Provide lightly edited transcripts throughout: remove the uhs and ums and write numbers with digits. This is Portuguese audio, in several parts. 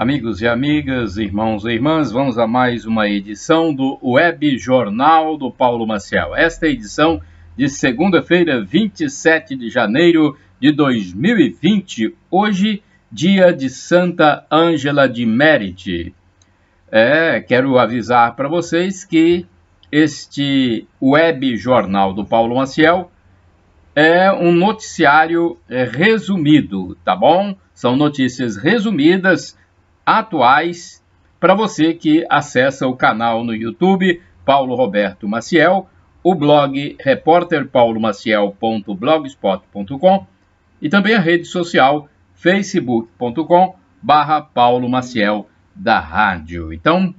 Amigos e amigas, irmãos e irmãs, vamos a mais uma edição do Web Jornal do Paulo Maciel. Esta é a edição de segunda-feira, 27 de janeiro de 2020, hoje, dia de Santa Ângela de Mérite. Quero avisar para vocês que este Web Jornal do Paulo Maciel é um noticiário resumido, tá bom? São notícias resumidas, atuais, para você que acessa o canal no YouTube Paulo Roberto Maciel, o blog repórterpaulomaciel.blogspot.com e também a rede social facebook.com/Paulo Maciel da rádio. Então,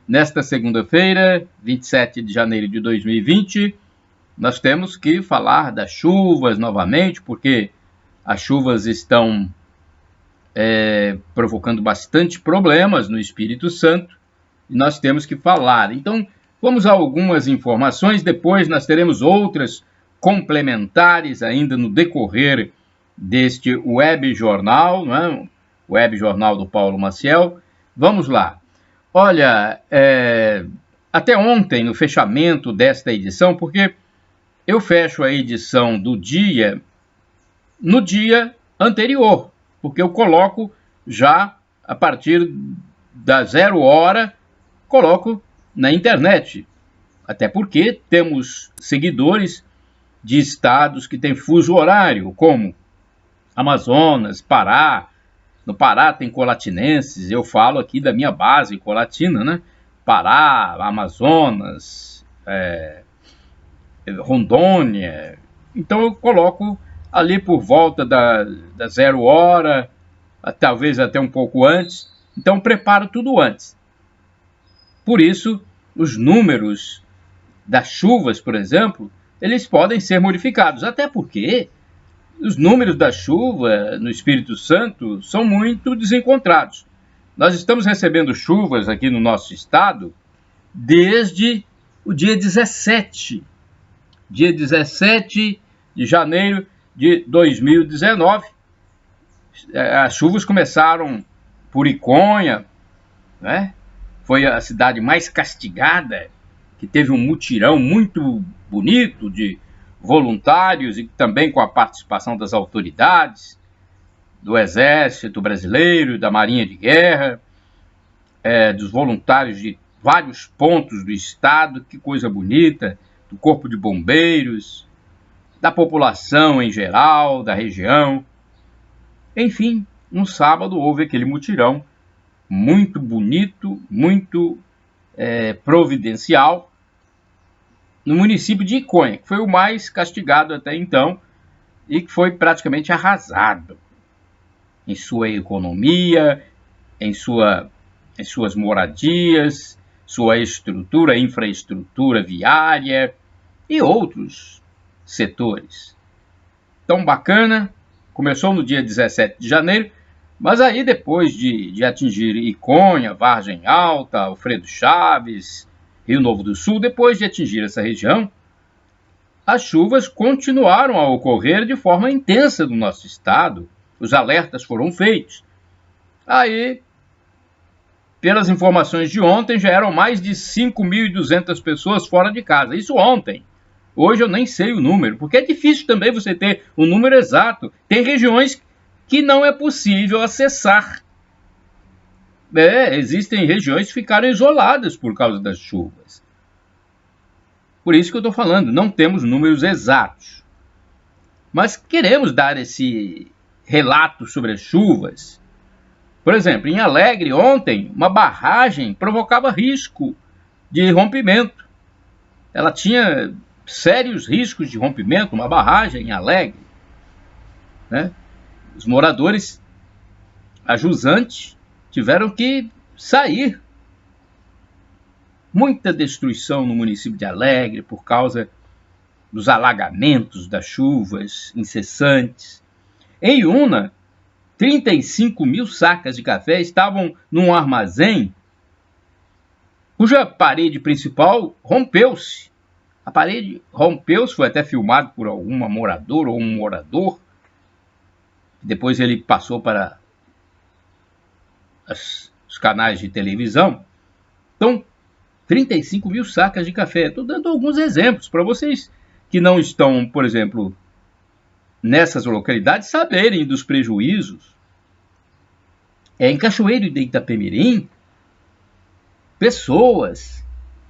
nesta segunda-feira, 27 de janeiro de 2020, nós temos que falar das chuvas novamente, porque as chuvas estão provocando bastante problemas no Espírito Santo, e nós temos que falar. Então, vamos a algumas informações, depois nós teremos outras complementares ainda no decorrer deste web jornal, não é? Web Jornal do Paulo Maciel. Vamos lá. Olha, até ontem, no fechamento desta edição, porque eu fecho a edição do dia no dia anterior, porque eu coloco já a partir da 0 hora, coloco na internet. Até porque temos seguidores de estados que têm fuso horário, como Amazonas, Pará. No Pará tem colatinenses, eu falo aqui da minha base colatina, né? Pará, Amazonas, Rondônia. Então eu coloco ali por volta da 0 hora, talvez até um pouco antes. Então preparo tudo antes. Por isso, os números das chuvas, por exemplo, eles podem ser modificados. Até porque os números da chuva no Espírito Santo são muito desencontrados. Nós estamos recebendo chuvas aqui no nosso estado desde o dia 17. Dia 17 de janeiro de 2019. As chuvas começaram por Iconha, né? Foi a cidade mais castigada, que teve um mutirão muito bonito de voluntários e também com a participação das autoridades, do Exército Brasileiro, da Marinha de Guerra, dos voluntários de vários pontos do estado, que coisa bonita, do Corpo de Bombeiros, da população em geral, da região. Enfim, no sábado houve aquele mutirão muito bonito, muito providencial, no município de Iconha, que foi o mais castigado até então e que foi praticamente arrasado em sua economia, em suas moradias, sua infraestrutura viária e outros setores. Tão bacana, começou no dia 17 de janeiro, mas aí depois de atingir Iconha, Vargem Alta, Alfredo Chaves, Rio Novo do Sul, depois de atingir essa região, as chuvas continuaram a ocorrer de forma intensa no nosso estado, os alertas foram feitos. Aí, pelas informações de ontem, já eram mais de 5.200 pessoas fora de casa, isso ontem. Hoje eu nem sei o número, porque é difícil também você ter um número exato. Tem regiões que não é possível acessar. Existem regiões que ficaram isoladas por causa das chuvas. Por isso que eu estou falando, não temos números exatos. Mas queremos dar esse relato sobre as chuvas. Por exemplo, em Alegre, ontem, uma barragem provocava risco de rompimento. Ela tinha sérios riscos de rompimento, uma barragem em Alegre, né? Os moradores, a jusante, tiveram que sair. Muita destruição no município de Alegre por causa dos alagamentos das chuvas incessantes. Em Una, 35 mil sacas de café estavam num armazém cuja parede principal rompeu-se. A parede rompeu-se, foi até filmado por alguma moradora ou um morador. Depois ele passou para canais de televisão. Então, 35 mil sacas de café. Estou dando alguns exemplos para vocês que não estão, por exemplo, nessas localidades, saberem dos prejuízos. Em Cachoeiro de Itapemirim, pessoas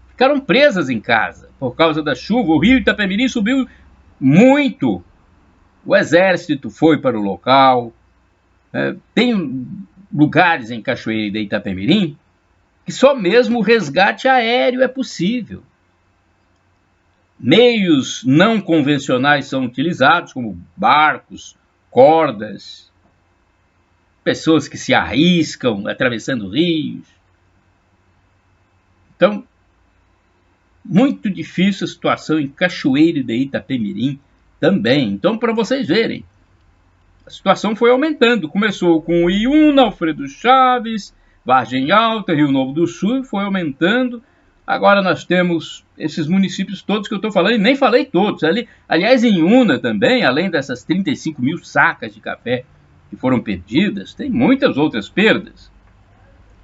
ficaram presas em casa por causa da chuva. O rio Itapemirim subiu muito. O exército foi para o local. Tem lugares em Cachoeiro de Itapemirim que só mesmo o resgate aéreo é possível. Meios não convencionais são utilizados, como barcos, cordas, pessoas que se arriscam atravessando rios. Então, muito difícil a situação em Cachoeiro de Itapemirim também. Então, para vocês verem, a situação foi aumentando. Começou com Iúna, Alfredo Chaves, Vargem Alta, Rio Novo do Sul, foi aumentando. Agora nós temos esses municípios todos que eu estou falando, e nem falei todos. Aliás, em Iúna também, além dessas 35 mil sacas de café que foram perdidas, tem muitas outras perdas.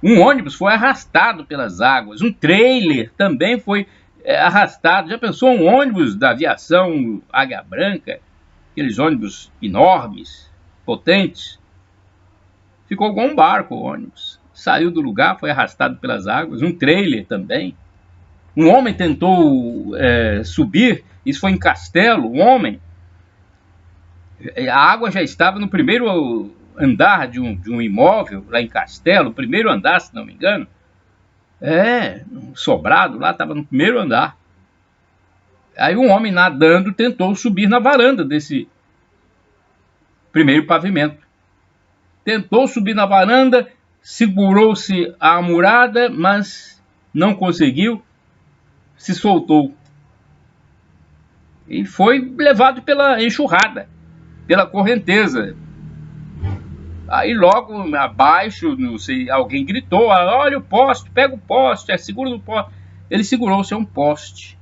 Um ônibus foi arrastado pelas águas, um trailer também foi arrastado. Já pensou um ônibus da aviação Águia Branca? Aqueles ônibus enormes, potentes. Ficou igual um barco o ônibus. Saiu do lugar, foi arrastado pelas águas. Um trailer também. Um homem tentou subir, isso foi em Castelo, um homem. A água já estava no primeiro andar de um imóvel, lá em Castelo, primeiro andar, se não me engano. Um sobrado lá, estava no primeiro andar. Aí um homem nadando tentou subir na varanda desse primeiro pavimento. Tentou subir na varanda, segurou-se à murada, mas não conseguiu, se soltou. E foi levado pela enxurrada, pela correnteza. Aí logo abaixo, não sei, alguém gritou: olha o poste, pega o poste, segura no poste. Ele segurou-se a um poste.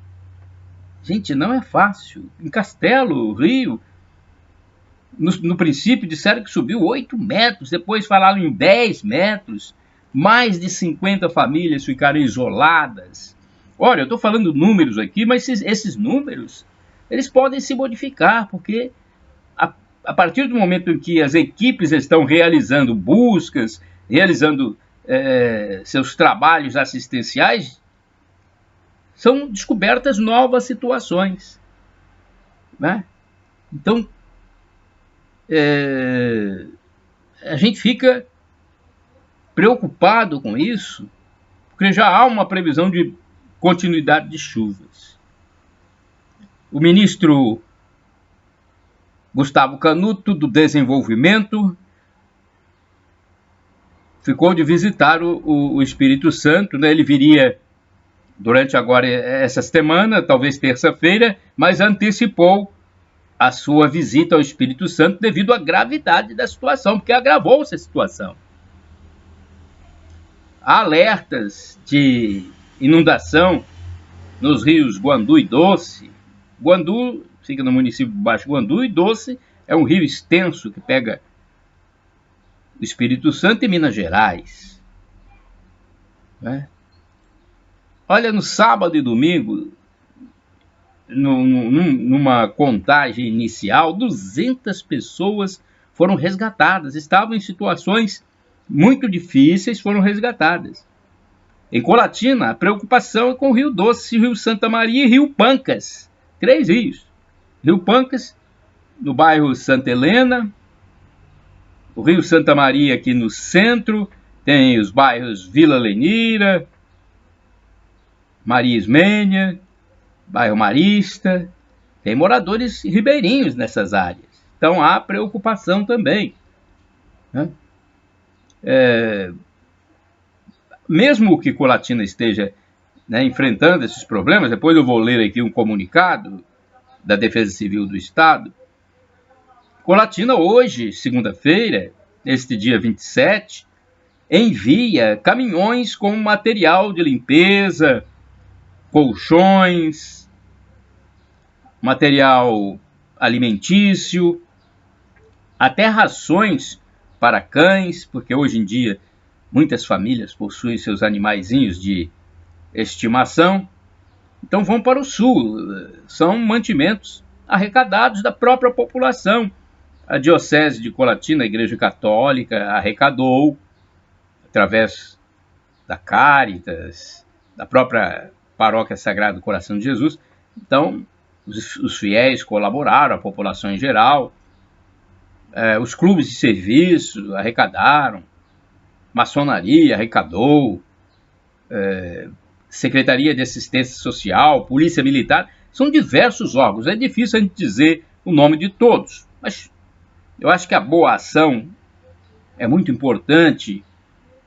Gente, não é fácil. Em Castelo, Rio, no princípio disseram que subiu 8 metros, depois falaram em 10 metros. Mais de 50 famílias ficaram isoladas. Olha, eu estou falando números aqui, mas esses números, eles podem se modificar, porque a partir do momento em que as equipes estão realizando buscas, realizando seus trabalhos assistenciais, são descobertas novas situações, né? Então, a gente fica preocupado com isso, porque já há uma previsão de continuidade de chuvas. O ministro Gustavo Canuto, do Desenvolvimento, ficou de visitar o Espírito Santo, né? Ele viria durante agora essa semana, talvez terça-feira, mas antecipou a sua visita ao Espírito Santo devido à gravidade da situação, porque agravou-se a situação. Há alertas de inundação nos rios Guandu e Doce. Guandu fica no município de Baixo Guandu, e Doce é um rio extenso que pega o Espírito Santo e Minas Gerais, né? Olha, no sábado e domingo, numa contagem inicial, 200 pessoas foram resgatadas, estavam em situações muito difíceis, foram resgatadas. Em Colatina, a preocupação é com o Rio Doce, Rio Santa Maria e Rio Pancas, 3 rios. Rio Pancas, no bairro Santa Helena, o Rio Santa Maria aqui no centro, tem os bairros Vila Lenira, Maria Ismênia, bairro Marista, tem moradores ribeirinhos nessas áreas. Então há preocupação também, né? Mesmo que Colatina esteja, né, enfrentando esses problemas, depois eu vou ler aqui um comunicado da Defesa Civil do Estado. Colatina hoje, segunda-feira, este dia 27, envia caminhões com material de limpeza, colchões, material alimentício, até rações para cães, porque hoje em dia Muitas famílias possuem seus animaizinhos de estimação, então vão para o sul. São mantimentos arrecadados da própria população. A Diocese de Colatina, a Igreja Católica, arrecadou, através da Caritas, da própria Paróquia Sagrado Coração de Jesus. Então, os fiéis colaboraram, a população em geral, os clubes de serviço arrecadaram, maçonaria arrecadou, Secretaria de Assistência Social, Polícia Militar, são diversos órgãos. É difícil a gente dizer o nome de todos, mas eu acho que a boa ação é muito importante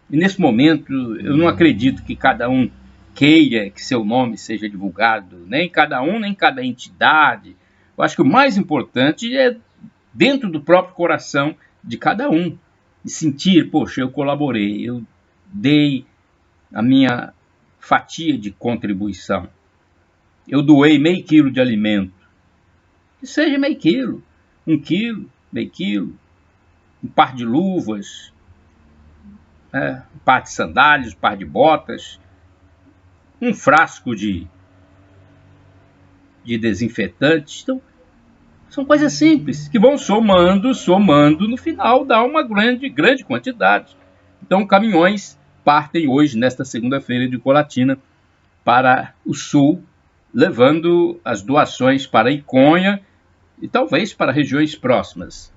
e nesse momento eu não acredito que cada um queira que seu nome seja divulgado, nem cada um, nem cada entidade. Eu acho que o mais importante é dentro do próprio coração de cada um, e sentir, poxa, eu colaborei, eu dei a minha fatia de contribuição, eu doei meio quilo de alimento, que seja meio quilo, 1 quilo, meio quilo, um par de luvas, um par de sandálias, um par de botas, um frasco de desinfetante. Então, são coisas simples, que vão somando, no final dá uma grande quantidade. Então, caminhões partem hoje, nesta segunda-feira, de Colatina para o sul, levando as doações para Iconha e talvez para regiões próximas.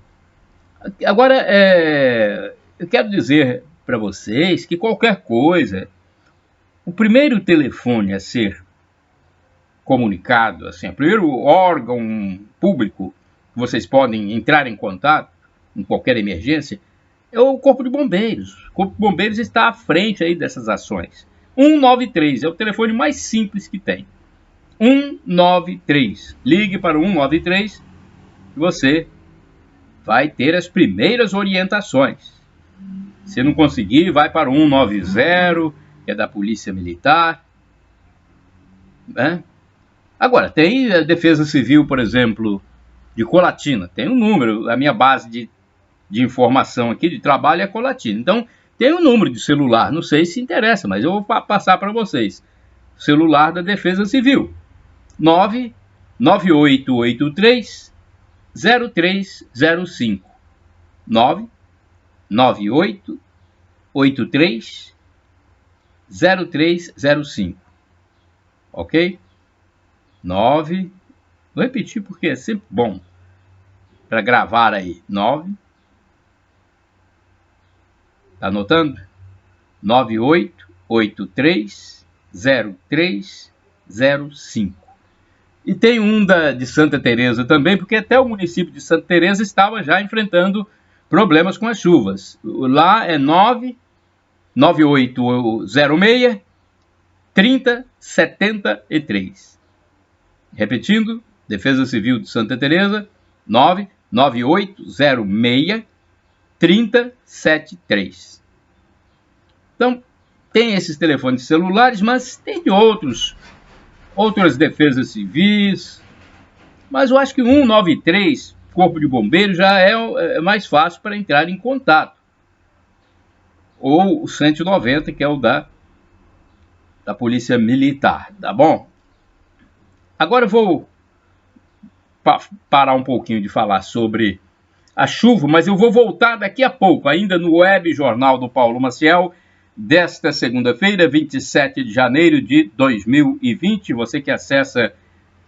Agora, eu quero dizer para vocês que qualquer coisa, o primeiro telefone a ser comunicado, assim, o primeiro órgão público que vocês podem entrar em contato em qualquer emergência é o Corpo de Bombeiros. O Corpo de Bombeiros está à frente aí dessas ações. 193 é o telefone mais simples que tem. 193. Ligue para o 193 e você vai ter as primeiras orientações. Se não conseguir, vai para o 190, que é da Polícia Militar. Agora, tem a Defesa Civil, por exemplo, de Colatina. Tem um número, a minha base de informação aqui, de trabalho é Colatina. Então, tem um número de celular, não sei se interessa, mas eu vou passar para vocês. Celular da Defesa Civil, 99883 0305. 99883 0305. Ok? Vou repetir porque é sempre bom para gravar aí. 9, tá anotando? 9883 0305. E tem um de Santa Teresa também, porque até o município de Santa Teresa estava já enfrentando problemas com as chuvas. Lá é 9806 3073. Repetindo, Defesa Civil de Santa Teresa, 99806 3073. Então, tem esses telefones celulares, mas tem de outras defesas civis. Mas eu acho que 193, Corpo de Bombeiros, já é mais fácil para entrar em contato. Ou o 190, que é o da Polícia Militar, tá bom? Agora eu vou parar um pouquinho de falar sobre a chuva, mas eu vou voltar daqui a pouco, ainda no Web Jornal do Paulo Maciel, desta segunda-feira, 27 de janeiro de 2020. Você que acessa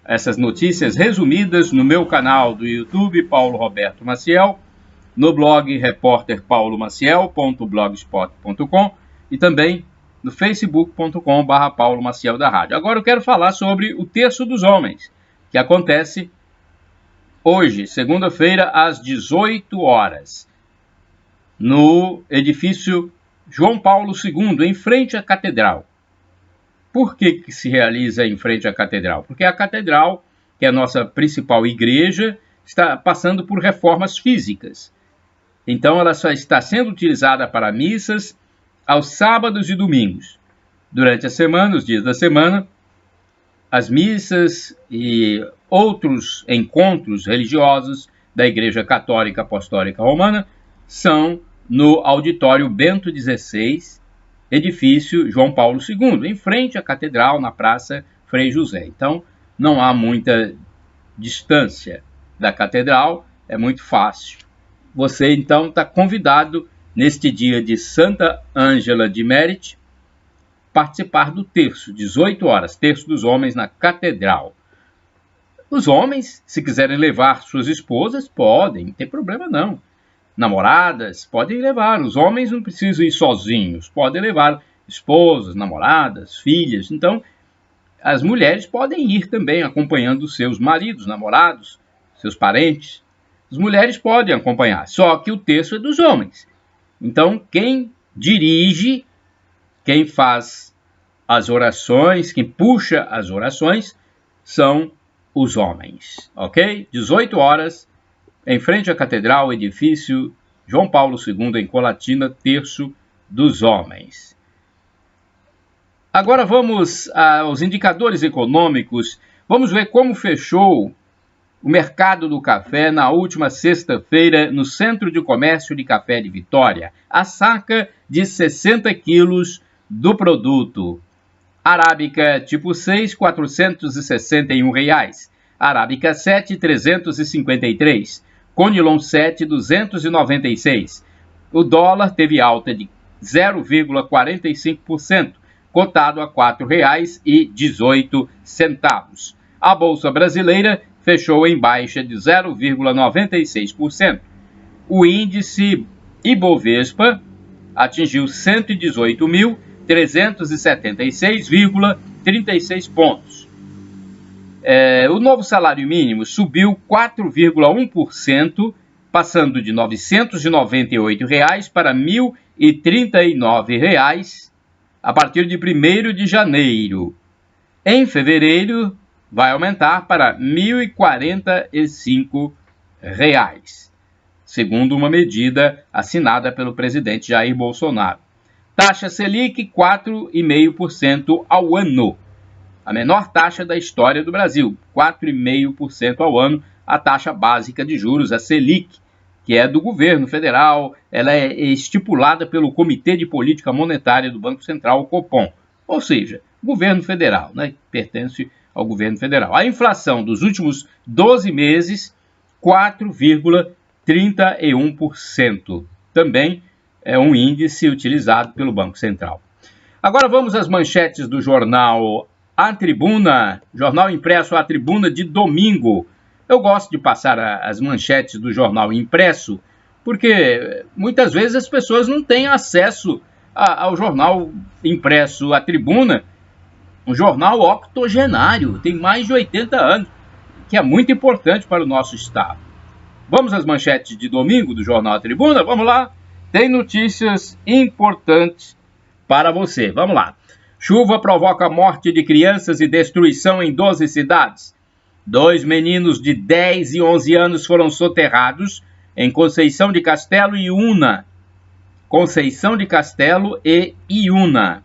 essas notícias resumidas no meu canal do YouTube, Paulo Roberto Maciel, no blog repórterpaulomaciel.blogspot.com e também no facebook.com/Paulo Maciel da Rádio. Agora eu quero falar sobre o Terço dos Homens, que acontece hoje, segunda-feira, às 18 horas, no edifício João Paulo II, em frente à Catedral. Por que se realiza em frente à Catedral? Porque a Catedral, que é a nossa principal igreja, está passando por reformas físicas. Então, ela só está sendo utilizada para missas aos sábados e domingos. Durante a semana, os dias da semana, as missas e outros encontros religiosos da Igreja Católica Apostólica Romana são no auditório Bento XVI, edifício João Paulo II, em frente à catedral, na Praça Frei José. Então, não há muita distância da catedral, é muito fácil. Você, então, está convidado, neste dia de Santa Ângela de Mérite, participar do terço, 18 horas, terço dos homens na catedral. Os homens, se quiserem levar suas esposas, podem, não tem problema não. Namoradas, podem levar. Os homens não precisam ir sozinhos, podem levar esposas, namoradas, filhas. Então, as mulheres podem ir também acompanhando seus maridos, namorados, seus parentes. As mulheres podem acompanhar, só que o terço é dos homens. Então, quem dirige, quem faz as orações, quem puxa as orações, são os homens, ok? 18 horas, em frente à Catedral, edifício João Paulo II, em Colatina, terço dos homens. Agora vamos aos indicadores econômicos. Vamos ver como fechou o mercado do café na última sexta-feira no Centro de Comércio de Café de Vitória. A saca de 60 quilos do produto. Arábica tipo 6, R$ 461. Arábica 7, R$ 353. Conilon 7, R$ 296. O dólar teve alta de 0,45%, cotado a R$ 4,18. A Bolsa Brasileira fechou em baixa de 0,96%. O índice Ibovespa atingiu 118.376,36 pontos. O novo salário mínimo subiu 4,1%, passando de R$ 998 para R$ 1.039 a partir de 1º de janeiro. Em fevereiro, vai aumentar para R$ 1.045, segundo uma medida assinada pelo presidente Jair Bolsonaro. Taxa Selic 4,5% ao ano. A menor taxa da história do Brasil, 4,5% ao ano, a taxa básica de juros, a Selic, que é do governo federal, ela é estipulada pelo Comitê de Política Monetária do Banco Central, o Copom, ou seja, governo federal, né, pertence ao governo federal. A inflação dos últimos 12 meses, 4,31%, também é um índice utilizado pelo Banco Central. Agora vamos às manchetes do jornal A Tribuna, jornal impresso A Tribuna de domingo. Eu gosto de passar as manchetes do jornal impresso, porque muitas vezes as pessoas não têm acesso ao jornal impresso A Tribuna, um jornal octogenário, tem mais de 80 anos, que é muito importante para o nosso estado. Vamos às manchetes de domingo do jornal A Tribuna? Vamos lá? Tem notícias importantes para você. Vamos lá. Chuva provoca morte de crianças e destruição em 12 cidades. 2 meninos de 10 e 11 anos foram soterrados em Conceição de Castelo e Iuna. Conceição de Castelo e Iuna.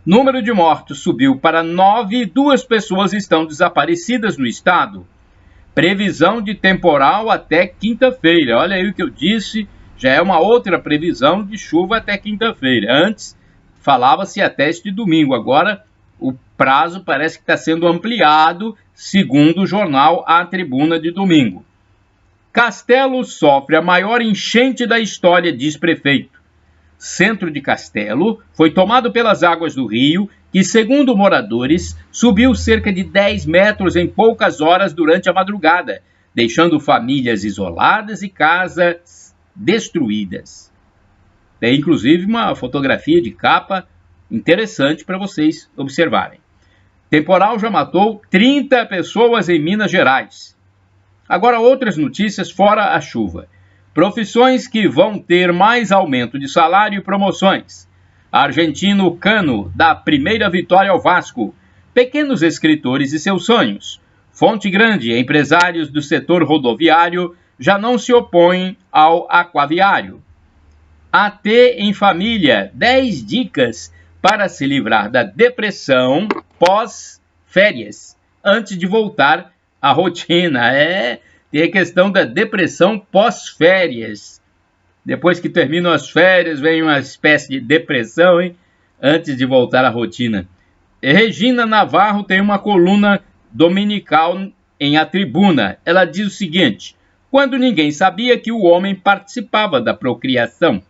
Número de mortos subiu para 9 e 2 pessoas estão desaparecidas no estado. Previsão de temporal até quinta-feira. Olha aí o que eu disse, já é uma outra previsão de chuva até quinta-feira. Antes falava-se até este domingo, agora o prazo parece que está sendo ampliado, segundo o jornal A Tribuna de domingo. Castelo sofre a maior enchente da história, diz prefeito. Centro de Castelo foi tomado pelas águas do rio, que, segundo moradores, subiu cerca de 10 metros em poucas horas durante a madrugada, deixando famílias isoladas e casas destruídas. Tem inclusive uma fotografia de capa interessante para vocês observarem. Temporal já matou 30 pessoas em Minas Gerais. Agora outras notícias fora a chuva. Profissões que vão ter mais aumento de salário e promoções. Argentino Cano dá primeira vitória ao Vasco. Pequenos escritores e seus sonhos. Fonte Grande, empresários do setor rodoviário já não se opõem ao aquaviário. AT em família, 10 dicas para se livrar da depressão pós-férias, antes de voltar à rotina. Tem a questão da depressão pós-férias. Depois que terminam as férias, vem uma espécie de depressão, hein? Antes de voltar à rotina. Regina Navarro tem uma coluna dominical em A Tribuna. Ela diz o seguinte: quando ninguém sabia que o homem participava da procriação.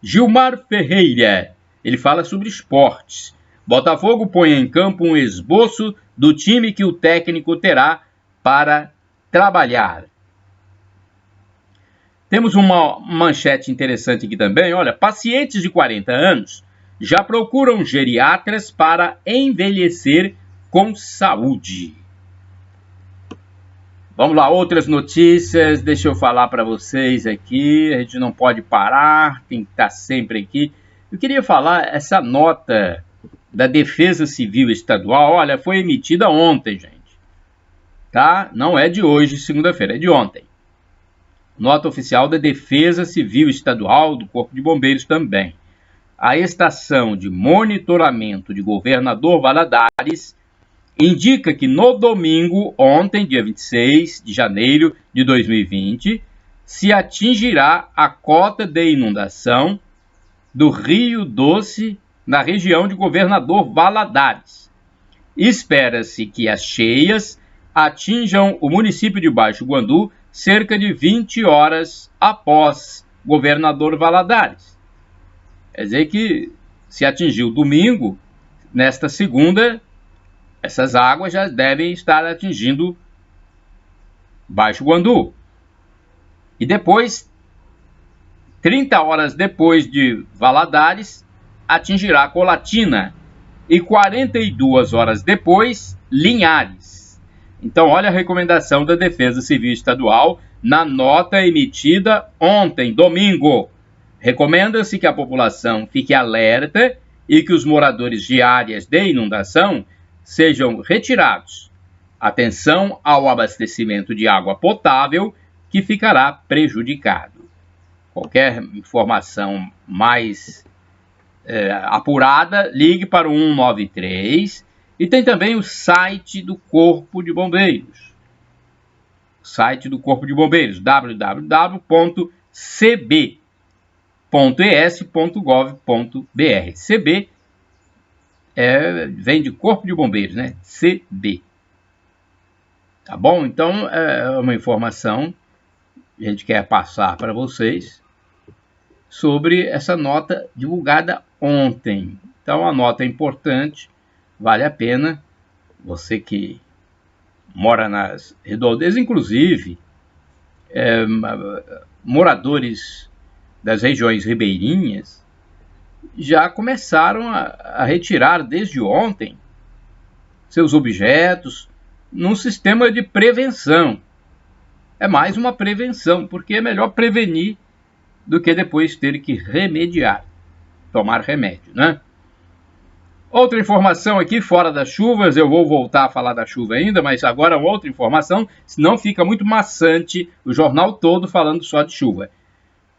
Gilmar Ferreira, ele fala sobre esportes. Botafogo põe em campo um esboço do time que o técnico terá para trabalhar. Temos uma manchete interessante aqui também. Olha, pacientes de 40 anos já procuram geriatras para envelhecer com saúde. Vamos lá, outras notícias. Deixa eu falar para vocês aqui. A gente não pode parar, tem que estar sempre aqui. Eu queria falar essa nota da Defesa Civil Estadual. Olha, foi emitida ontem, gente. Tá? Não é de hoje, segunda-feira, é de ontem. Nota oficial da Defesa Civil Estadual, do Corpo de Bombeiros também. A estação de monitoramento de Governador Valadares indica que no domingo, ontem, dia 26 de janeiro de 2020, se atingirá a cota de inundação do Rio Doce na região de Governador Valadares. Espera-se que as cheias atinjam o município de Baixo Guandu cerca de 20 horas após Governador Valadares. Quer dizer que se atingiu domingo, nesta segunda, essas águas já devem estar atingindo Baixo Guandu. E depois, 30 horas depois de Valadares, atingirá Colatina. E 42 horas depois, Linhares. Então, olha a recomendação da Defesa Civil Estadual na nota emitida ontem, domingo. Recomenda-se que a população fique alerta e que os moradores de áreas de inundação sejam retirados. Atenção ao abastecimento de água potável, que ficará prejudicado. Qualquer informação mais apurada, ligue para o 193. E tem também o site do Corpo de Bombeiros. Site do Corpo de Bombeiros, www.cb.es.gov.br. CB vem de Corpo de Bombeiros, né? CB. Tá bom? Então, é uma informação que a gente quer passar para vocês sobre essa nota divulgada ontem. Então, a nota é importante, vale a pena. Você que mora nas redondezas, inclusive moradores das regiões ribeirinhas, já começaram a retirar desde ontem seus objetos num sistema de prevenção. É mais uma prevenção, porque é melhor prevenir do que depois ter que remediar, tomar remédio, né? Outra informação aqui, fora das chuvas, eu vou voltar a falar da chuva ainda, mas agora outra informação, senão fica muito maçante o jornal todo falando só de chuva.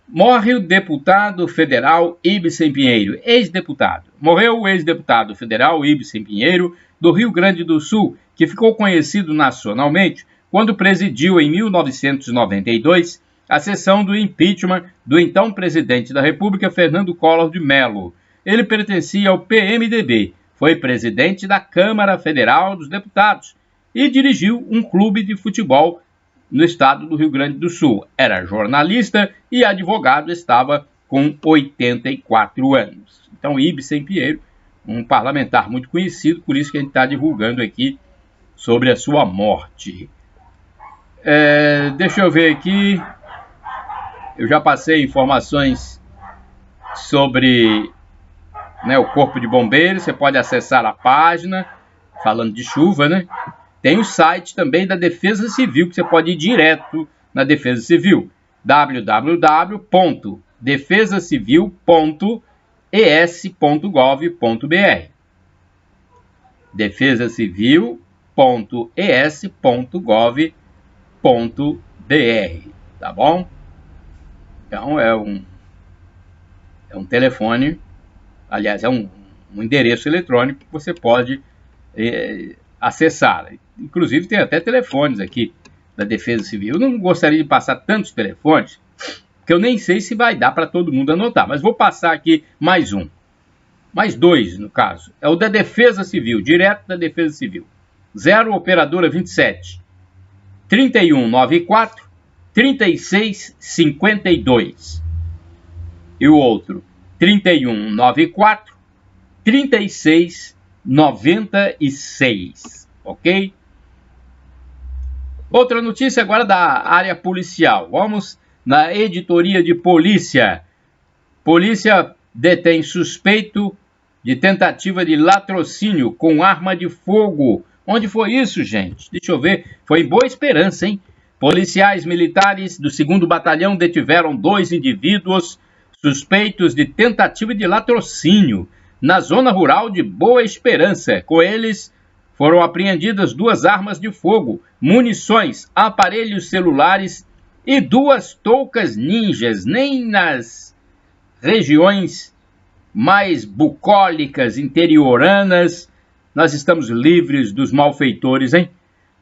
Morre o deputado federal Ibsen Pinheiro, ex-deputado. Morreu o ex-deputado federal Ibsen Pinheiro, do Rio Grande do Sul, que ficou conhecido nacionalmente quando presidiu em 1992 a sessão do impeachment do então presidente da República, Fernando Collor de Mello. Ele pertencia ao PMDB, foi presidente da Câmara Federal dos Deputados e dirigiu um clube de futebol no estado do Rio Grande do Sul. Era jornalista e advogado, estava com 84 anos. Então, Ibsen Pinheiro, um parlamentar muito conhecido, por isso que a gente está divulgando aqui sobre a sua morte. Deixa eu ver aqui. Eu já passei informações sobre o Corpo de Bombeiros. Você pode acessar a página, falando de chuva, né? Tem o site também da Defesa Civil, que você pode ir direto na Defesa Civil. www.defesacivil.es.gov.br defesacivil.es.gov.br. Tá bom? Então é um telefone, aliás, é um endereço eletrônico que você pode acessar. Inclusive tem até telefones aqui da Defesa Civil. Eu não gostaria de passar tantos telefones, que eu nem sei se vai dar para todo mundo anotar, mas vou passar aqui mais dois no caso. É o da Defesa Civil, direto da Defesa Civil. 0 Operadora 27 3194 3652. E o outro 3194 3696, ok? Outra notícia agora da área policial. Vamos na editoria de polícia. Polícia detém suspeito de tentativa de latrocínio com arma de fogo. Onde foi isso, gente? Deixa eu ver. Foi em Boa Esperança, hein? Policiais militares do 2º Batalhão detiveram 2 indivíduos suspeitos de tentativa de latrocínio na zona rural de Boa Esperança. Com eles foram apreendidas 2 armas de fogo, munições, aparelhos celulares e 2 toucas ninjas. Nem nas regiões mais bucólicas, interioranas, nós estamos livres dos malfeitores, hein?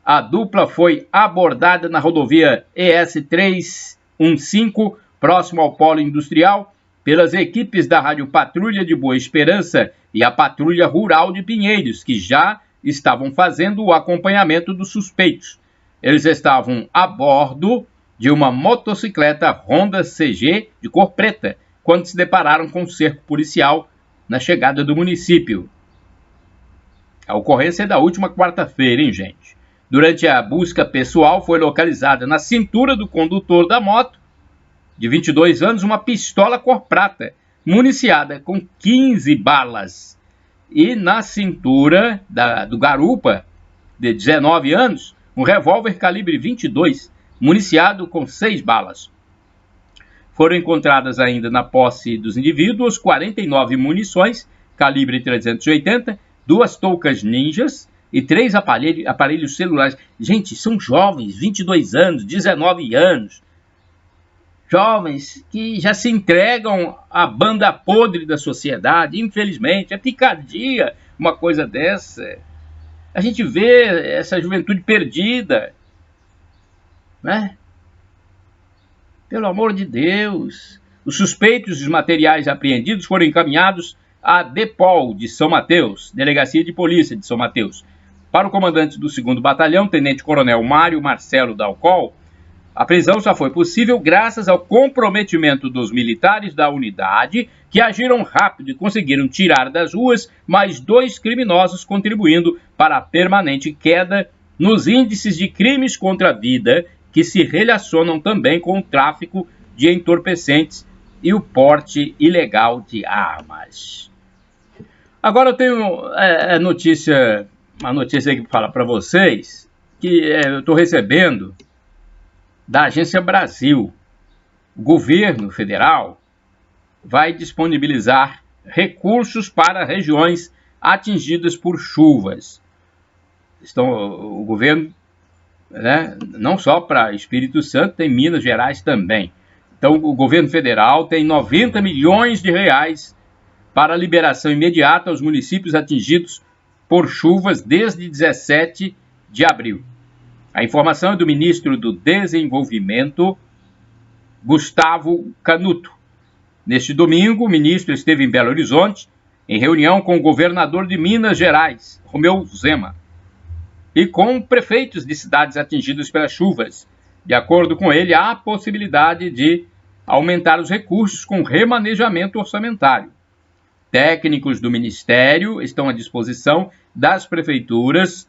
A dupla foi abordada na rodovia ES 315, próximo ao Polo Industrial, pelas equipes da Rádio Patrulha de Boa Esperança e a Patrulha Rural de Pinheiros, que já estavam fazendo o acompanhamento dos suspeitos. Eles estavam a bordo de uma motocicleta Honda CG de cor preta, quando se depararam com um cerco policial na chegada do município. A ocorrência é da última quarta-feira, hein, gente? Durante a busca pessoal, foi localizada na cintura do condutor da moto, de 22 anos, uma pistola cor prata, municiada com 15 balas. E na cintura do garupa, de 19 anos, um revólver calibre 22, municiado com 6 balas. Foram encontradas ainda na posse dos indivíduos 49 munições, calibre 380, 2 toucas ninjas e 3 aparelhos celulares. Gente, são jovens, 22 anos, 19 anos. Jovens que já se entregam à banda podre da sociedade, infelizmente. É picardia uma coisa dessa. A gente vê essa juventude perdida, né? Pelo amor de Deus. Os suspeitos e os materiais apreendidos foram encaminhados à DEPOL de São Mateus, Delegacia de Polícia de São Mateus. Para o comandante do 2º Batalhão, Tenente-Coronel Mário Marcelo Dalcol, a prisão só foi possível graças ao comprometimento dos militares da unidade, que agiram rápido e conseguiram tirar das ruas mais 2 criminosos, contribuindo para a permanente queda nos índices de crimes contra a vida, que se relacionam também com o tráfico de entorpecentes e o porte ilegal de armas. Agora eu tenho uma notícia aqui para falar para vocês, que eu estou recebendo da Agência Brasil. O governo federal vai disponibilizar recursos para regiões atingidas por chuvas. O governo, né, não só para Espírito Santo, tem Minas Gerais também. Então, o governo federal tem 90 milhões de reais para a liberação imediata aos municípios atingidos por chuvas desde 17 de abril. A informação é do ministro do Desenvolvimento, Gustavo Canuto. Neste domingo, o ministro esteve em Belo Horizonte, em reunião com o governador de Minas Gerais, Romeu Zema, e com prefeitos de cidades atingidas pelas chuvas. De acordo com ele, há a possibilidade de aumentar os recursos com remanejamento orçamentário. Técnicos do Ministério estão à disposição das prefeituras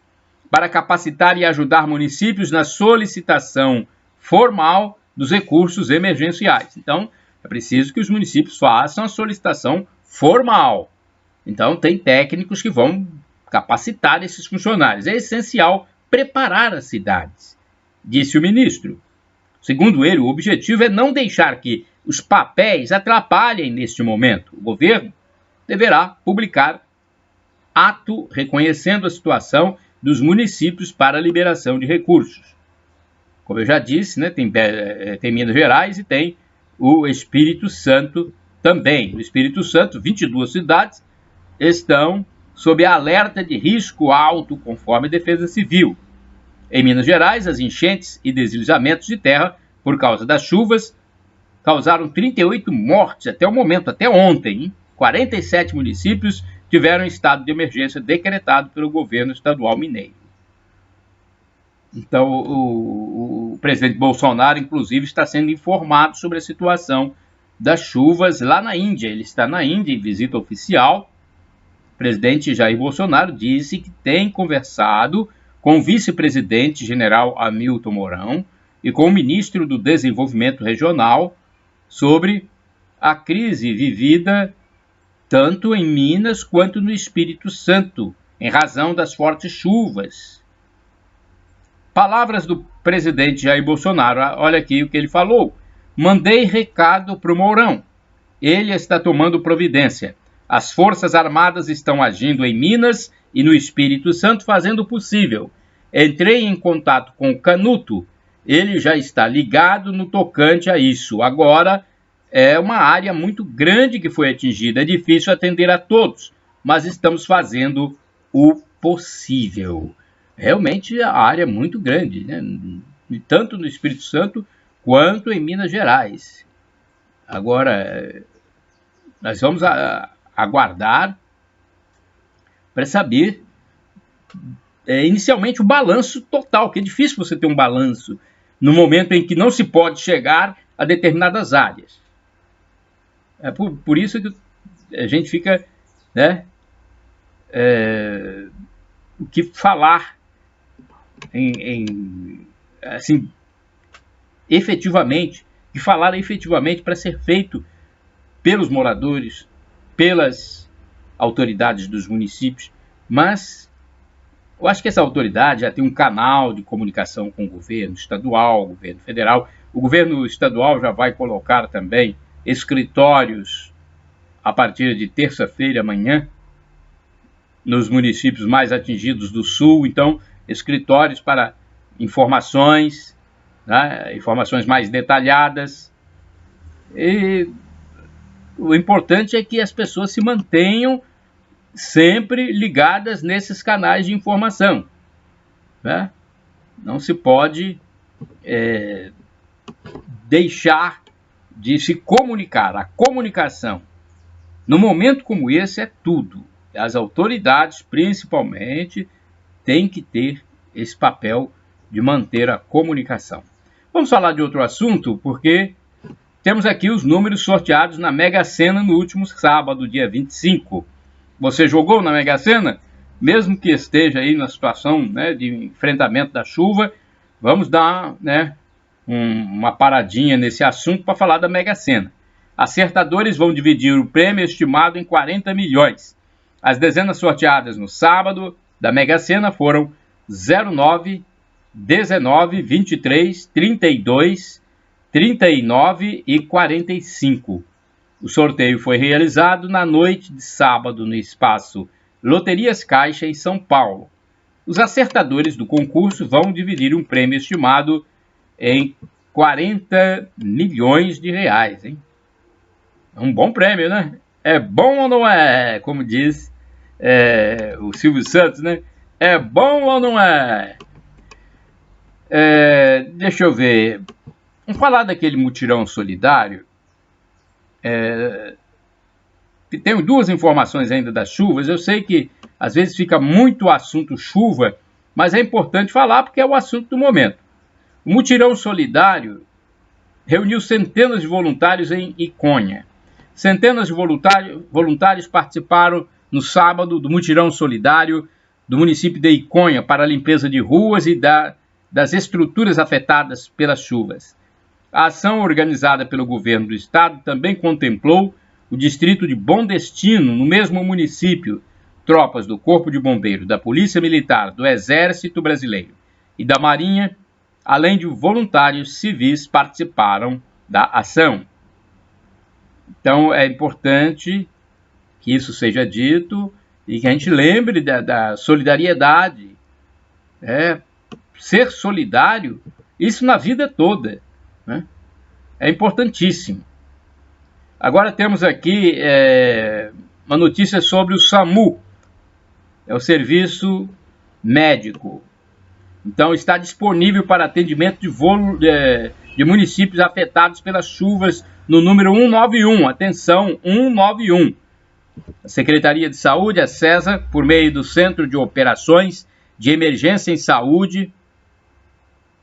para capacitar e ajudar municípios na solicitação formal dos recursos emergenciais. Então, é preciso que os municípios façam a solicitação formal. Então, tem técnicos que vão capacitar esses funcionários. É essencial preparar as cidades, disse o ministro. Segundo ele, o objetivo é não deixar que os papéis atrapalhem neste momento. O governo deverá publicar ato reconhecendo a situação dos municípios para a liberação de recursos. Como eu já disse, né, tem Minas Gerais e tem o Espírito Santo também. No Espírito Santo, 22 cidades estão sob alerta de risco alto, conforme a Defesa Civil. Em Minas Gerais, as enchentes e deslizamentos de terra por causa das chuvas causaram 38 mortes até o momento, até ontem. Hein? 47 municípios tiveram estado de emergência decretado pelo governo estadual mineiro. Então, o presidente Bolsonaro, inclusive, está sendo informado sobre a situação das chuvas lá na Índia. Ele está na Índia em visita oficial. O presidente Jair Bolsonaro disse que tem conversado com o vice-presidente general Hamilton Mourão e com o ministro do Desenvolvimento Regional sobre a crise vivida tanto em Minas quanto no Espírito Santo, em razão das fortes chuvas. Palavras do presidente Jair Bolsonaro, olha aqui o que ele falou. Mandei recado para o Mourão. Ele está tomando providência. As Forças Armadas estão agindo em Minas e no Espírito Santo, fazendo o possível. Entrei em contato com o Canuto. Ele já está ligado no tocante a isso. Agora, é uma área muito grande que foi atingida. É difícil atender a todos, mas estamos fazendo o possível. Realmente, a área é muito grande, né? Tanto no Espírito Santo quanto em Minas Gerais. Agora, nós vamos aguardar para saber, inicialmente, o balanço total, que é difícil você ter um balanço no momento em que não se pode chegar a determinadas áreas. É por isso que a gente fica, né, o que falar assim, efetivamente, de falar efetivamente para ser feito pelos moradores, pelas autoridades dos municípios, mas eu acho que essa autoridade já tem um canal de comunicação com o governo estadual, o governo federal. O governo estadual já vai colocar também escritórios a partir de terça-feira, amanhã, nos municípios mais atingidos do sul. Então, escritórios para informações, né, informações mais detalhadas. E o importante é que as pessoas se mantenham sempre ligadas nesses canais de informação, né? Não se pode deixar de se comunicar. A comunicação, no momento como esse, é tudo. As autoridades, principalmente, têm que ter esse papel de manter a comunicação. Vamos falar de outro assunto, porque temos aqui os números sorteados na Mega Sena no último sábado, dia 25. Você jogou na Mega Sena? Mesmo que esteja aí na situação, né, de enfrentamento da chuva, vamos dar, né, uma paradinha nesse assunto para falar da Mega Sena. Acertadores vão dividir o prêmio estimado em 40 milhões. As dezenas sorteadas no sábado da Mega Sena foram 09, 19, 23, 32, 39 e 45. O sorteio foi realizado na noite de sábado no espaço Loterias Caixa, em São Paulo. Os acertadores do concurso vão dividir um prêmio estimado em 40 milhões de reais. Hein? É um bom prêmio, né? É bom ou não é? Como diz o Silvio Santos, né? É bom ou não é? Deixa eu ver. Vamos falar daquele mutirão solidário. Tenho duas informações ainda das chuvas. Eu sei que às vezes fica muito assunto chuva, mas é importante falar porque é o assunto do momento. O mutirão solidário reuniu centenas de voluntários em Iconha. Centenas de voluntários participaram no sábado do mutirão solidário do município de Iconha para a limpeza de ruas e das estruturas afetadas pelas chuvas. A ação organizada pelo governo do estado também contemplou o distrito de Bom Destino, no mesmo município. Tropas do Corpo de Bombeiros, da Polícia Militar, do Exército Brasileiro e da Marinha, além de voluntários civis, participaram da ação. Então, é importante que isso seja dito e que a gente lembre da solidariedade. Ser solidário, isso na vida toda, né? É importantíssimo. Agora temos aqui uma notícia sobre o SAMU, é o serviço médico. Então está disponível para atendimento de municípios afetados pelas chuvas no número 191. Atenção, 191. A Secretaria de Saúde, a CESA, por meio do Centro de Operações de Emergência em Saúde,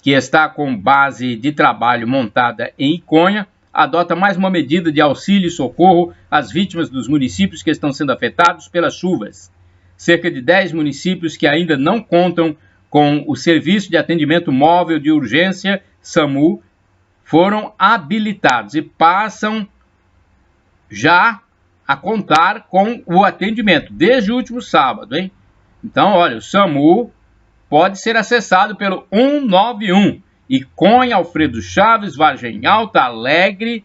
que está com base de trabalho montada em Iconha, adota mais uma medida de auxílio e socorro às vítimas dos municípios que estão sendo afetados pelas chuvas. Cerca de 10 municípios que ainda não contam com o Serviço de Atendimento Móvel de Urgência, SAMU, foram habilitados e passam já a contar com o atendimento, desde o último sábado, hein? Então, olha, o SAMU pode ser acessado pelo 191, Iconha, Alfredo Chaves, Vargem Alta, Alegre,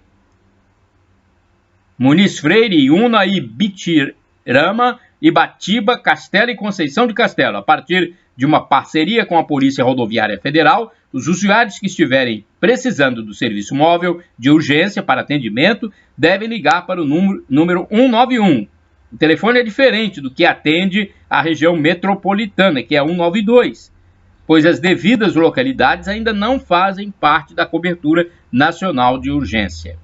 Muniz Freire, Iuna, Ibitirama, Ibatiba, Castelo e Conceição de Castelo. A partir de uma parceria com a Polícia Rodoviária Federal, os usuários que estiverem precisando do serviço móvel de urgência para atendimento devem ligar para o número 191. O telefone é diferente do que atende a região metropolitana, que é 192, pois as devidas localidades ainda não fazem parte da cobertura nacional de urgência.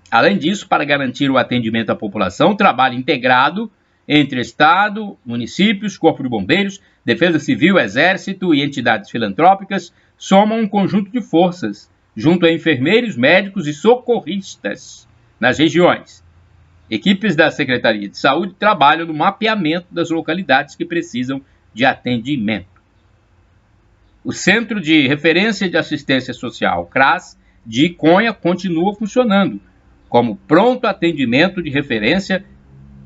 Além disso, para garantir o atendimento à população, trabalho integrado entre Estado, municípios, Corpo de Bombeiros, Defesa Civil, Exército e entidades filantrópicas somam um conjunto de forças, junto a enfermeiros, médicos e socorristas nas regiões. Equipes da Secretaria de Saúde trabalham no mapeamento das localidades que precisam de atendimento. O Centro de Referência de Assistência Social, CRAS, de Iconha, continua funcionando como pronto atendimento de referência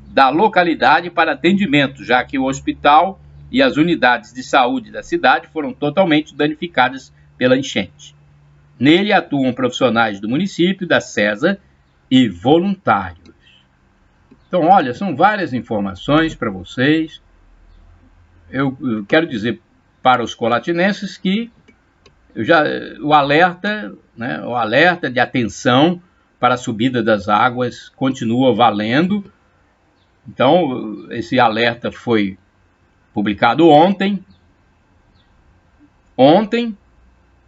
da localidade para atendimento, já que o hospital e as unidades de saúde da cidade foram totalmente danificadas pela enchente. Nele atuam profissionais do município, da CESA e voluntários. Então, olha, são várias informações para vocês. Eu quero dizer para os colatinenses que o alerta de atenção para a subida das águas continua valendo. Então, esse alerta foi publicado ontem.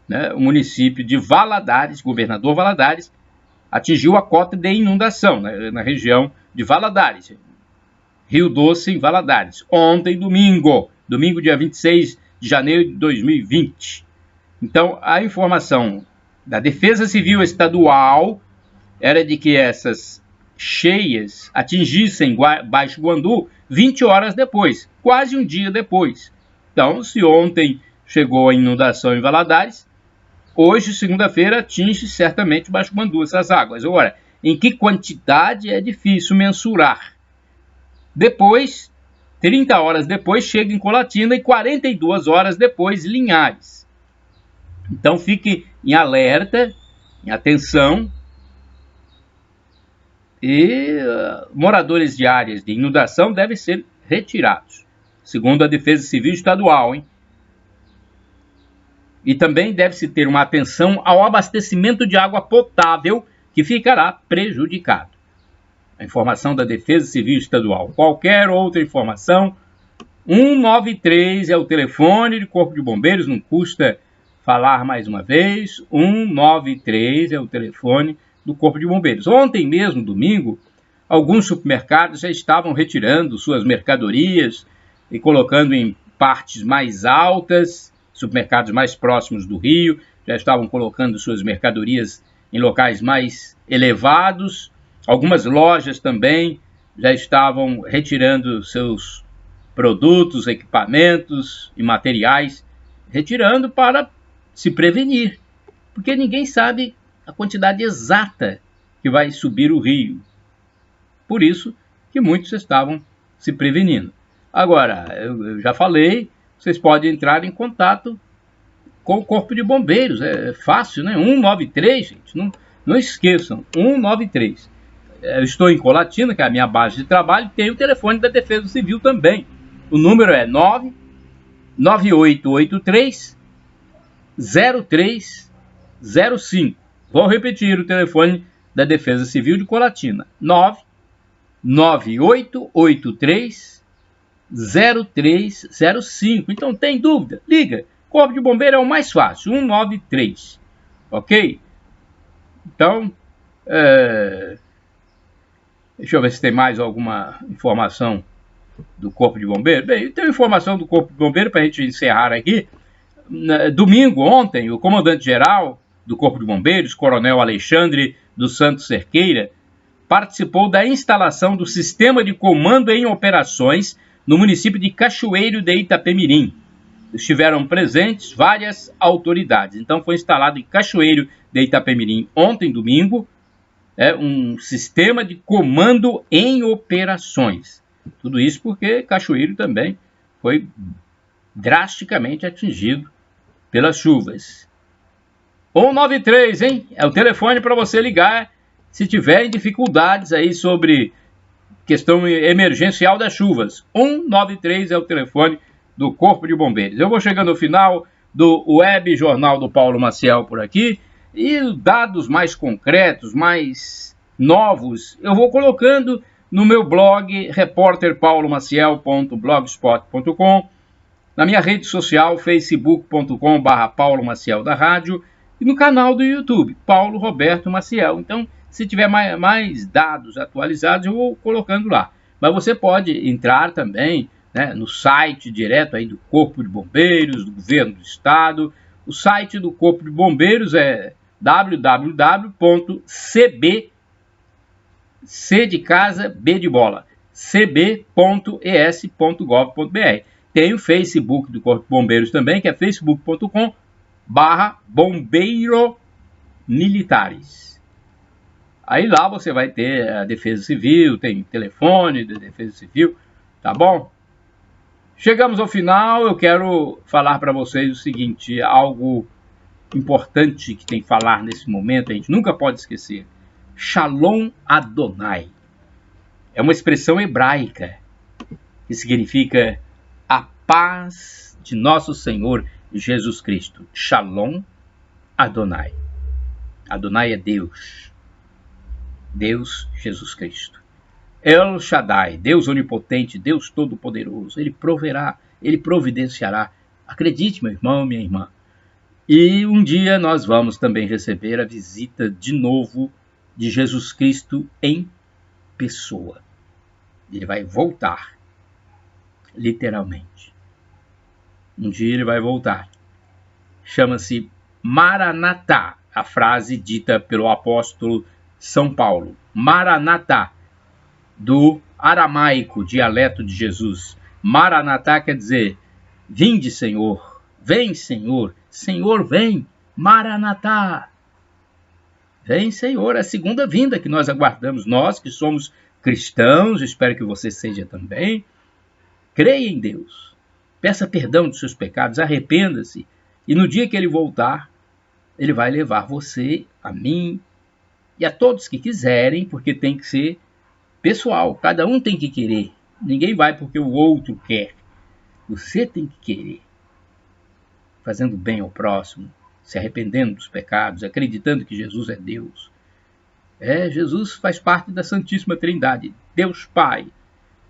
Né, o município de Valadares, governador Valadares, atingiu a cota de inundação, né, na região de Valadares, Rio Doce, em Valadares. Ontem, domingo dia 26 de janeiro de 2020. Então, a informação da Defesa Civil Estadual era de que essas cheias atingissem Baixo Guandu 20 horas depois, quase um dia depois. Então, se ontem chegou a inundação em Valadares, hoje, segunda-feira, atinge certamente Baixo Guandu essas águas. Agora, em que quantidade é difícil mensurar. Depois, 30 horas depois, chega em Colatina e 42 horas depois, Linhares. Então, fique em alerta, em atenção. E moradores de áreas de inundação devem ser retirados, segundo a Defesa Civil Estadual, hein? E também deve-se ter uma atenção ao abastecimento de água potável, que ficará prejudicado. A informação da Defesa Civil Estadual. Qualquer outra informação, 193 é o telefone do Corpo de Bombeiros, não custa falar mais uma vez, 193 é o telefone do Corpo de Bombeiros. Ontem mesmo, domingo, alguns supermercados já estavam retirando suas mercadorias e colocando em partes mais altas, supermercados mais próximos do Rio, já estavam colocando suas mercadorias em locais mais elevados. Algumas lojas também já estavam retirando seus produtos, equipamentos e materiais, retirando para se prevenir, porque ninguém sabe a quantidade exata que vai subir o rio. Por isso que muitos estavam se prevenindo. Agora, eu já falei, vocês podem entrar em contato com o Corpo de Bombeiros. É fácil, né? 193, gente. Não esqueçam, 193. Eu estou em Colatina, que é a minha base de trabalho, tem o telefone da Defesa Civil também. O número é 99883 0305. Vou repetir o telefone da Defesa Civil de Colatina. 99883 0305. Então, tem dúvida? Liga. Corpo de Bombeiro é o mais fácil. 193. Ok? Então, deixa eu ver se tem mais alguma informação do Corpo de Bombeiros. Bem, tem informação do Corpo de Bombeiros para a gente encerrar aqui. Domingo, ontem, o comandante-geral do Corpo de Bombeiros, Coronel Alexandre dos Santos Cerqueira, participou da instalação do Sistema de Comando em Operações no município de Cachoeiro de Itapemirim. Estiveram presentes várias autoridades. Então foi instalado em Cachoeiro de Itapemirim ontem, domingo, um sistema de comando em operações. Tudo isso porque Cachoeiro também foi drasticamente atingido pelas chuvas. 193, hein? É o telefone para você ligar se tiver dificuldades aí sobre questão emergencial das chuvas. 193 é o telefone do Corpo de Bombeiros. Eu vou chegando ao final do Web Jornal do Paulo Maciel por aqui, e dados mais concretos, mais novos, eu vou colocando no meu blog repórterpaulomaciel.blogspot.com, na minha rede social facebook.com/Paulo Maciel da Rádio, e no canal do YouTube, Paulo Roberto Maciel. Então, se tiver mais dados atualizados, eu vou colocando lá. Mas você pode entrar também, né, no site direto aí do Corpo de Bombeiros, do Governo do Estado. O site do Corpo de Bombeiros é www.cb, C de casa, B de bola, cb.es.gov.br. Tem o Facebook do Corpo de Bombeiros também, que é facebook.com/bombeiromilitares. Aí lá você vai ter a Defesa Civil, tem telefone da Defesa Civil, tá bom? Chegamos ao final, eu quero falar para vocês o seguinte, algo importante que tem que falar nesse momento, a gente nunca pode esquecer. Shalom Adonai. É uma expressão hebraica que significa a paz de nosso Senhor Jesus Cristo. Shalom Adonai. Adonai é Deus. Deus Jesus Cristo. El Shaddai, Deus onipotente, Deus todo-poderoso. Ele proverá, Ele providenciará. Acredite, meu irmão, minha irmã. E um dia nós vamos também receber a visita de novo de Jesus Cristo em pessoa. Ele vai voltar, literalmente. Um dia ele vai voltar. Chama-se Maranatá, a frase dita pelo apóstolo São Paulo. Maranatá, do aramaico, dialeto de Jesus. Maranatá quer dizer, vinde, Senhor, vem, Senhor, Senhor, vem, Maranatá. Vem, Senhor, é a segunda vinda que nós aguardamos, nós que somos cristãos, espero que você seja também. Creia em Deus, peça perdão dos seus pecados, arrependa-se, e no dia que ele voltar, ele vai levar você, a mim e a todos que quiserem, porque tem que ser pessoal, cada um tem que querer, ninguém vai porque o outro quer, você tem que querer, fazendo bem ao próximo, se arrependendo dos pecados, acreditando que Jesus é Deus. Jesus faz parte da Santíssima Trindade, Deus Pai,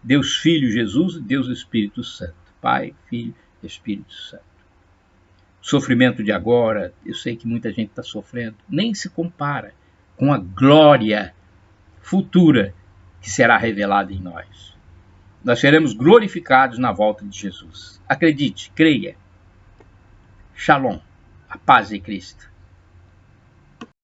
Deus Filho Jesus e Deus Espírito Santo. Pai, Filho e Espírito Santo. O sofrimento de agora, eu sei que muita gente está sofrendo, nem se compara com a glória futura que será revelada em nós. Nós seremos glorificados na volta de Jesus. Acredite, creia. Shalom, a paz de Cristo.